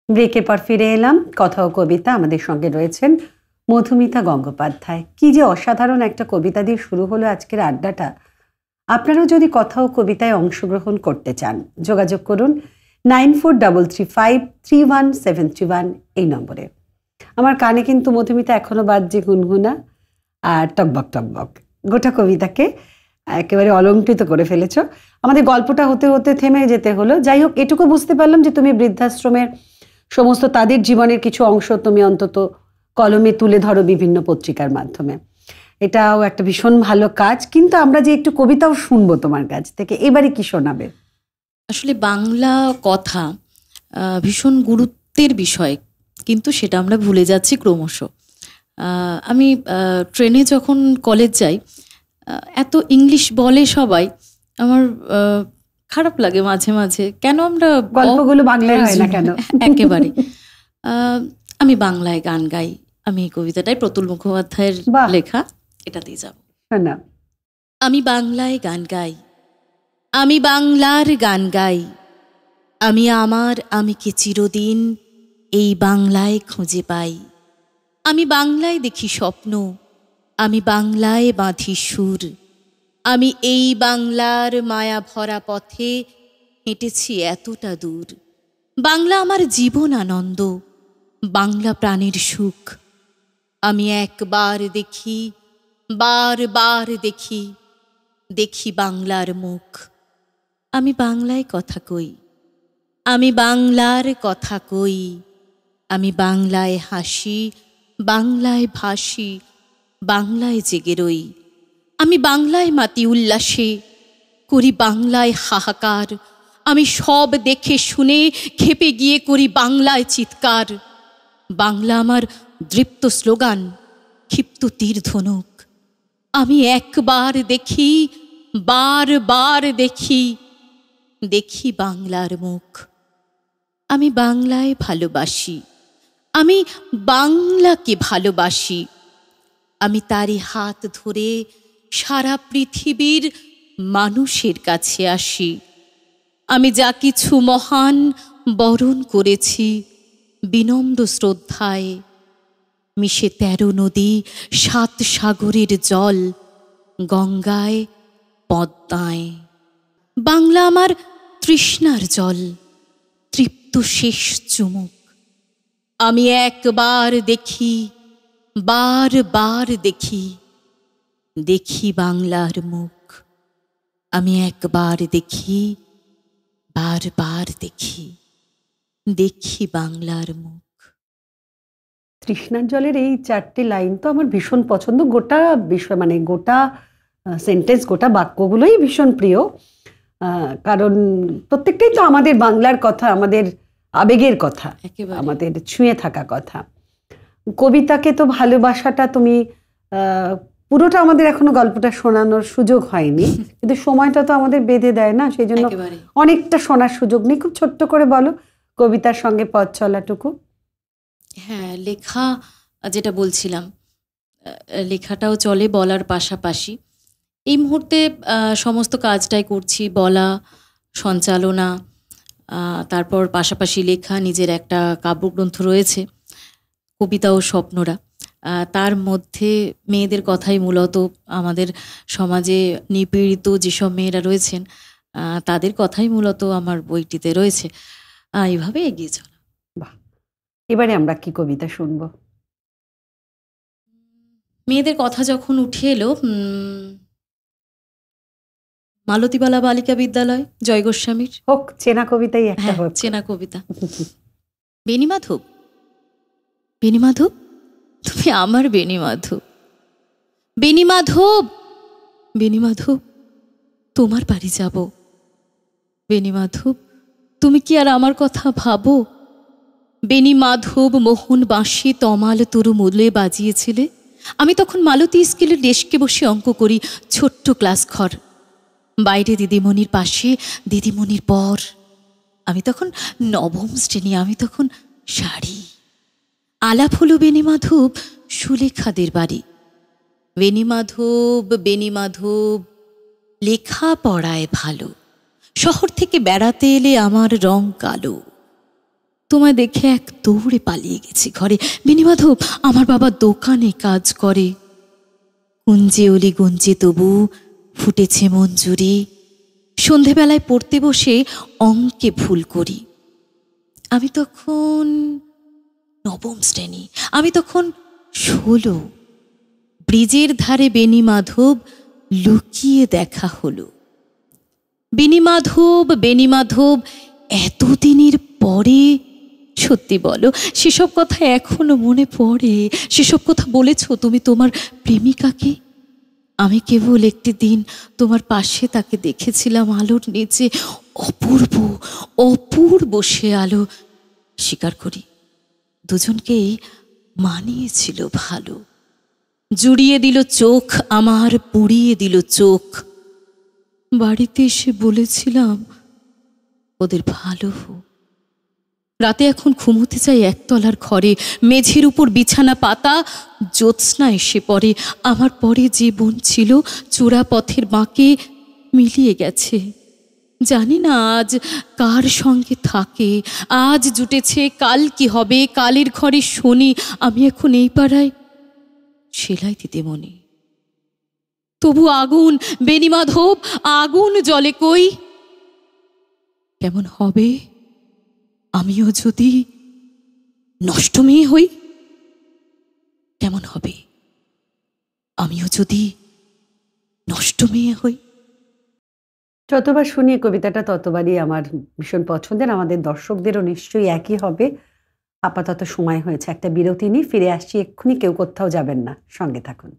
ব্রেকের পর ফিরে এলাম। কথা ও কবিতা, আমাদের সঙ্গে রয়েছেন মধুমিতা গঙ্গোপাধ্যায়। কি যে অসাধারণ একটা কবিতা দিয়ে শুরু হলো আজকের আড্ডাটা। আপনারাও যদি কথা ও কবিতায় অংশগ্রহণ করতে চান, যোগাযোগ করুন 9433531731 এই নম্বরে। আমার কানে কিন্তু মধুমিতা এখনো বাজছে গুনগুনা আর টকবক টকবক। গোটা কবিতাকে একেবারে অলঙ্কৃত করে ফেলেছ। আমাদের গল্পটা হতে হতে থেমে যেতে হলো। যাই হোক, এটুকু বুঝতে পারলাম যে তুমি বৃদ্ধাশ্রমের সমস্ত তাদের জীবনের কিছু অংশ তুমি অন্তত কলমে তুলে ধরো বিভিন্ন পত্রিকার মাধ্যমে। এটাও একটা ভীষণ ভালো কাজ। কিন্তু আমরা যে একটু কবিতাও শুনবো তোমার কাছ থেকে, এবারে কি শোনাবে? আসলে বাংলা কথা ভীষণ গুরুত্বের বিষয়, কিন্তু সেটা আমরা ভুলে যাচ্ছি ক্রমশ। আমি ট্রেনে যখন কলেজ যাই, এত ইংলিশ বলে সবাই, আমার খারাপ লাগে মাঝে মাঝে। কেন আমরা গল্পগুলো বাংলায় হয় না কেন? একেবারে আমি বাংলায় গান গাই। আমি কবিতাটাই প্রতুল মুখোপাধ্যায়ের লেখা, এটাতেই যাব। আমি বাংলায় গান গাই, আমি বাংলার গান গাই, আমি আমার আমিকে চিরদিন এই বাংলায় খুঁজে পাই। আমি বাংলায় দেখি স্বপ্ন, আমি বাংলায় বাঁধি সুর, আমি এই বাংলার মায়া ভরা পথে হেঁটেছি এতটা দূর। বাংলা আমার জীবন আনন্দ, বাংলা প্রাণের সুখ। আমি একবার দেখি, বারবার দেখি, দেখি বাংলার মুখ। আমি বাংলায় কথা কই, আমি বাংলার কথা কই, আমি বাংলায় হাসি, বাংলায় ভাসি, বাংলায় জেগে রই। আমি বাংলায় মাতি উল্লাসে, করি বাংলায় হাহাকার। আমি সব দেখে শুনে খেপে গিয়ে করি বাংলায় চিৎকার। বাংলা আমার দৃপ্ত স্লোগান, ক্ষিপ্ত তীর ধনুক। আমি একবার দেখি, বারবার দেখি, দেখি বাংলার মুখ। আমি বাংলায় ভালোবাসি, আমি বাংলাকে ভালোবাসি। আমি তারই হাত ধরে সারা পৃথিবীর মানুষের কাছে আসি। আমি যা কিছু মহান বরণ করেছি বিনম্র শ্রদ্ধায়, মিশে 13 নদী 7 সাগরের জল, গঙ্গায় পদ্মায়। বাংলা আমার তৃষ্ণার জল, তৃপ্ত শেষ চুমুক। আমি একবার দেখি, বারবার দেখি, দেখি বাংলার মুখ। আমি একবার দেখি, বারবার দেখি, দেখি বাংলার মুখ। তৃষ্ণার জলের এই 4টি লাইন তো আমার ভীষণ পছন্দ। গোটা বিষয় মানে গোটা সেন্টেন্স, গোটা বাক্যগুলোই ভীষণ প্রিয়। কারণ প্রত্যেকটাই তো আমাদের বাংলার কথা, আমাদের আবেগের কথা, আমাদের ছুঁয়ে থাকা কথা। কবিতাকে তো ভালোবাসাটা তুমি পুরোটা আমাদের এখনো গল্পটা শোনানোর সুযোগ হয়নি, কিন্তু সময়টা তো আমাদের বেঁধে দেয় না, সেই জন্য অনেকটা শোনার সুযোগ নেই। খুব ছোট্ট করে বলো কবিতার সঙ্গে পথ চলাটুকু। হ্যাঁ, লেখা যেটা বলছিলাম, লেখাটাও চলে বলার পাশাপাশি। এই মুহূর্তে সমস্ত কাজটাই করছি, বলা, সঞ্চালনা, তারপর পাশাপাশি লেখা। নিজের একটা কাব্যগ্রন্থ রয়েছে, কবিতা ও স্বপ্নরা। তার মধ্যে মেয়েদের কথাই মূলত, আমাদের সমাজে নিপীড়িত যেসব মেয়েরা রয়েছেন তাদের কথাই মূলত আমার বইটিতে রয়েছে। এইভাবে এগিয়ে চলা। বাহ, এবারে আমরা কি কবিতা শুনবো? মেয়েদের কথা যখন উঠে এলো, মালতীবালা বালিকা বিদ্যালয়, জয় গোস্বামীর। হোক, চেনা কবিতাই একটা হোক। চেনা কবিতা। বেণীমাধব, বেণীমাধব, তুমি আমার বেণীমাধব। বেণীমাধব, বেণীমাধব, তোমার বাড়ি যাব। বেণীমাধব, তুমি কি আর আমার কথা ভাবো? বেণীমাধব মোহন বাঁশি তমাল তরু মূলে বাজিয়েছিলে। আমি তখন মালতী স্কুলের ডেস্কে বসে অঙ্ক করি, ছোট্ট ক্লাস ঘর। বাইরে দিদিমণির পাশে, দিদিমণির পর। আমি তখন 9ম শ্রেণী, আমি তখন শাড়ি। আলাপ হলো বেণীমাধব সুলেখাদের বাড়ি। বেণীমাধব, বেণীমাধব, লেখা পড়ায় ভালো, শহর থেকে বেড়াতে এলে আমার রং কালো। তোমায় দেখে এক দৌড়ে পালিয়ে গেছি ঘরে। বেণীমাধব আমার বাবা দোকানে কাজ করে। গুঞ্জে অলি গুঞ্জে তবু ফুটেছে মঞ্জুরি। সন্ধেবেলায় পড়তে বসে অঙ্কে ভুল করি। আমি তখন নবম শ্রেণী, আমি তখন 16। ব্রিজের ধারে বেণীমাধব লুকিয়ে দেখা হলো। বেণীমাধব এতদিনের পরে। সত্যি বলো, সেসব কথা এখনো মনে পড়ে? সেসব কথা বলেছ তুমি তোমার প্রেমিকাকে? আমি কেবল একটি দিন তোমার পাশে তাকে দেখেছিলাম আলোর নিচে। অপূর্ব অপূর্ব সে আলো। স্বীকার করি, দুজনকেই মানিয়েছিল ভালো। জুড়িয়ে দিল চোখ আমার, পুড়িয়ে দিল চোখ। বাড়িতে এসে বলেছিলাম ওদের ভালো হোক। রাতে এখন ঘুমোতে চাই একতলার ঘরে। মেঝের উপর বিছানা পাতা, জ্যোৎস্না এসে পড়ে। আমার পরে যে বোন ছিল চোরা পথের বাঁকে মিলিয়ে গেছে। জানি না আজ কার সঙ্গে থাকে। আজ জুটেছে, কাল কি হবে? কালের ঘরে শনি। আমি এখন এই পাড়ায় সেলাই দিতে মনে। তবু আগুন, বেণীমাধব, আগুন জ্বলে কই। কেমন হবে আমিও যদি নষ্ট মেয়ে হই? কেমন হবে আমিও যদি নষ্ট মেয়ে হই? যতবার শুনি কবিতাটা ততবারই আমার ভীষণ পছন্দের। আমাদের দর্শকদেরও নিশ্চয়ই একই হবে। আপাতত সময় হয়েছে একটা বিরতি নিয়ে, ফিরে আসছি এক্ষুনি। কেউ কোথাও যাবেন না, সঙ্গে থাকুন।